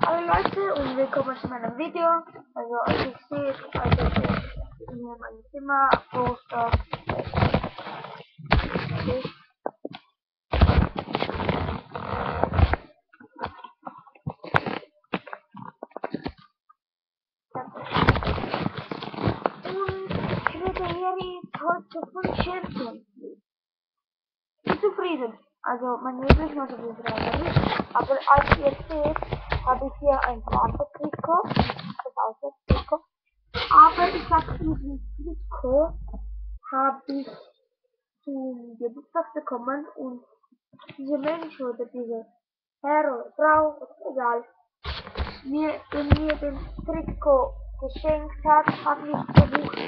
Hallo Leute und willkommen zu meinem Video. Also als ich sehe, also ich bin hier in meinem Zimmer, Poster. Und ich werde hier jetzt heute 5 Champions League. Ich bin zufrieden. Also mein Lieblingsmannschaft ist Real Madrid. Aber als ihr seht, habe ich hier ein Trikot. Das Auswärtstrikot. Aber ich habe diesen Trikot zum Geburtstag bekommen und diese Mensch oder diese Herr oder Frau, ist egal, mir den Trikot geschenkt hat, hat mich gesucht,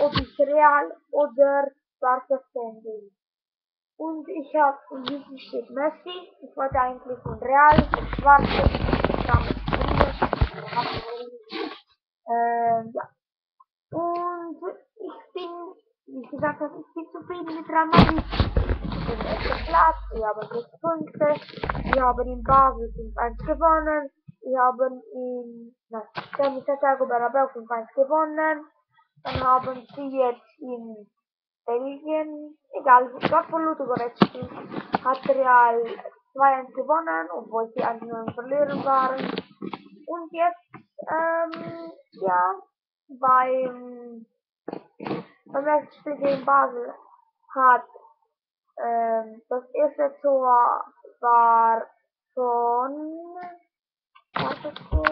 ob ich Real oder Barca Fan bin. Und hinten steht Messi, ich wollte eigentlich von Real, von Schwarze, ja. Und ich bin, wie ich gesagt habe, ich bin zufrieden mit Real Madrid. Ich bin erster Platz, wir haben 6 Punkte, wir haben in Basel 5-1 gewonnen, wir haben in Santiago Bernabéu 5-1 gewonnen, dann haben sie jetzt in Belgien, egal, dort wo Ludogorets spielt, hat Real 2-1 gewonnen, obwohl sie 1-0 verloren waren. Und jetzt, ja, beim ersten Spiel gegen Basel hat das erste Tor war von das erste Tor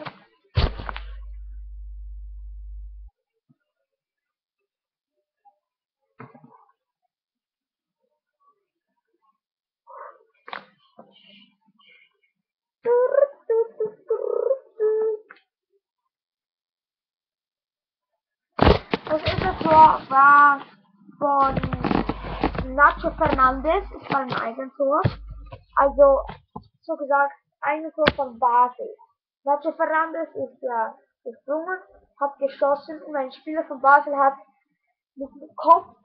war von Nacho Fernandes, es war ein Eigentor. Also, so gesagt, Eigentor von Basel. Nacho Fernandes ist ja gesprungen, hat geschossen und ein Spieler von Basel hat mit dem Kopf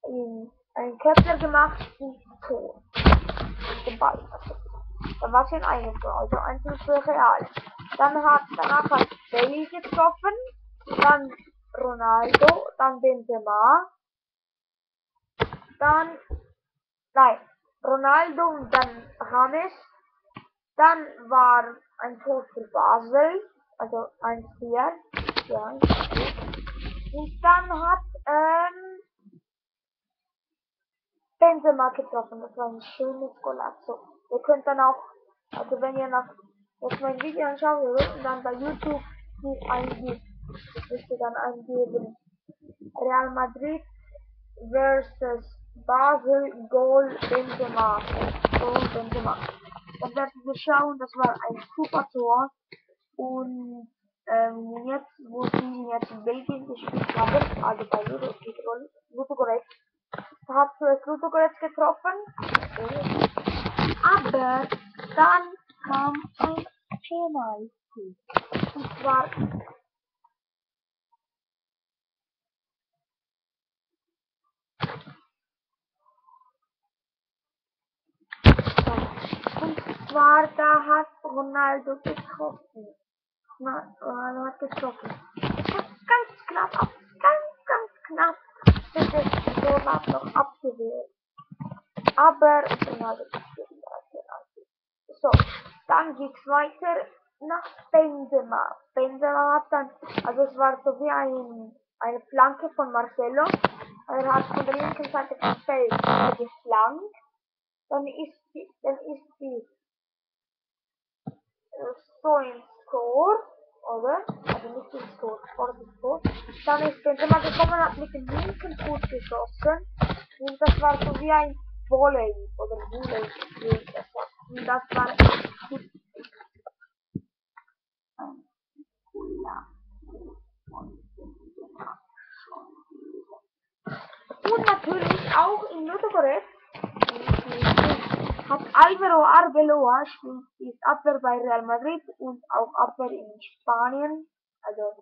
einen Köpfler gemacht und Tor. Mit dem Ball. Da war schon ein Eigentor, also 1-0 für Real. Danach hat Bailey getroffen, dann Ronaldo, dann Benzema, Ronaldo und dann James, dann war ein Tor für Basel, also 1-4, ja, und dann hat Benzema getroffen, das war ein schönes Golazo. Ihr könnt dann auch, also wenn ihr jetzt mein Video anschauen würdet und dann bei YouTube müsst ihr dann eingeben Real Madrid versus Basel Goal Benzema. Dann werdet ihr schauen, das war ein super Tor. Und jetzt, wo sie jetzt in Belgien gespielt haben, also bei Ludogorets, da hat zuerst Ludogorets getroffen. Aber dann kam ein Penalty. Und zwar da hat Ronaldo getroffen. Ronaldo hat getroffen. Es war ganz knapp ganz knapp. Das Torwart noch abgewehrt. Aber Ronaldo so, dann geht's weiter nach Benzema. Benzema hat dann, also es war so wie eine Flanke von Marcelo. Er hat von der linken Seite vom Feld geflankt. Dann ist die so ins Tor, oder? Also nicht ins Tor, vor das Tor. Dann ist Benzema gekommen, hat mit dem linken Fuß geschossen. Und das war so wie ein Volley oder Volley. Und das war echt gut. Ein cooler. Und natürlich auch in Ludogorets hat Alvaro Arbeloa ist Abwehr bei Real Madrid und auch Abwehr in Spanien. Also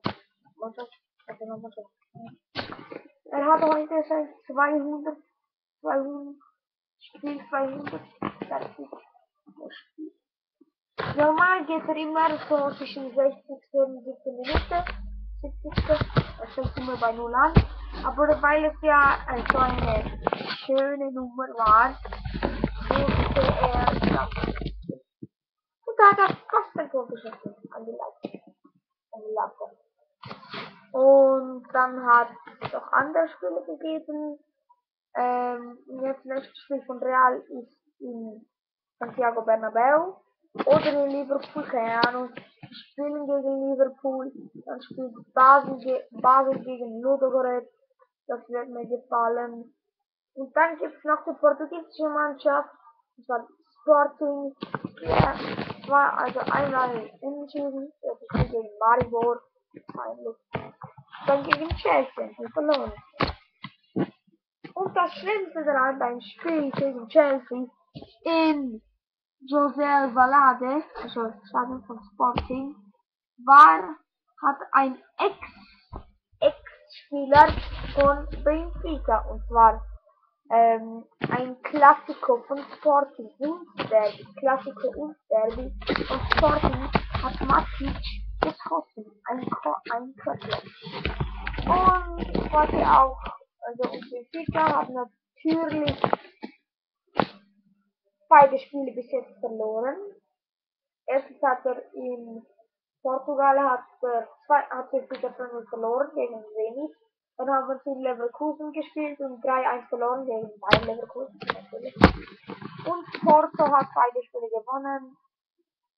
er hat heute sein 200 Spiel 200 fertig gespielt. Normal geht er immer so zwischen 60. und 17 Minuten. 70. Da stellt immer bei 0 an. Aber weil es ja so eine schöne Nummer war, musste er das. Und da hat er fast ein Tor geschossen an die Latte. Und dann hat es auch andere Spiele gegeben. Jetzt nächstes Spiel von Real ist in Santiago Bernabeu oder in Liverpool, keine Ahnung. Die spielen gegen Liverpool, dann spielt Basel gegen Ludogorets, das wird mir gefallen. Und dann gibt es noch die portugiesische Mannschaft, das war Sporting, ja, war also einmal unentschieden, das ist gegen Maribor, peinlich. Dann gegen Chelsea, die verloren. Und das Schlimmste daran beim Spiel gegen Chelsea in José Valade, also Stadion von Sporting, hat ein Ex-Spieler von Benfica, und zwar ein Klassiko von Sporting und Derby, Klassiko und Derby von Sporting hat Matic geschossen, ein Köpfler. Und was er auch, also Benfica hat natürlich beide Spiele bis jetzt verloren. Erstens hat er in Portugal hat er wieder verloren gegen Zenit. Dann haben sie in Leverkusen gespielt und 3-1 verloren gegen Bayern Leverkusen natürlich. Und Porto hat beide Spiele gewonnen.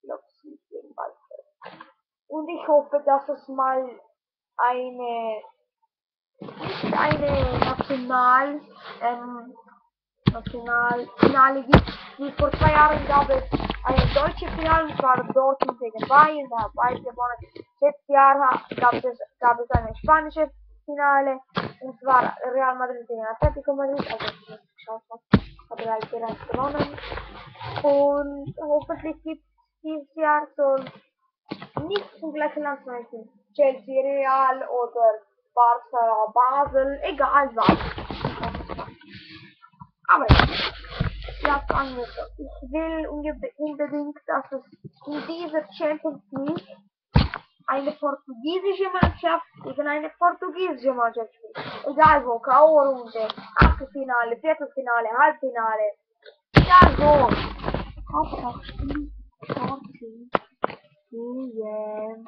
Ich glaube, sie gegen Bayern. Und ich hoffe, dass es mal nicht eine Nationalfinale gibt. Wie vor 2 Jahren gab es eine deutsche Finale, das war Dortmund gegen Bayern, da hat Bayern gewonnen. Letztes Jahr gab es eine spanische Finale, und zwar Real Madrid gegen Atletico Madrid, also ich habe geschaut, hat Real bereits gewonnen. Und hoffentlich gibt es dieses Jahr so nicht zum gleichen Land, zum Beispiel Chelsea Real oder Barca Basel, egal was. Aber ja, sagen wir so, ich will unbedingt, dass es in dieser Champions League eine portugiesische Mannschaft gegen eine portugiesische Mannschaft spielt. Egal wo, K.O.-Runde, Achtelfinale, Viertelfinale, Halbfinale. Egal wo. Hauptsache Spiel Sporting gegen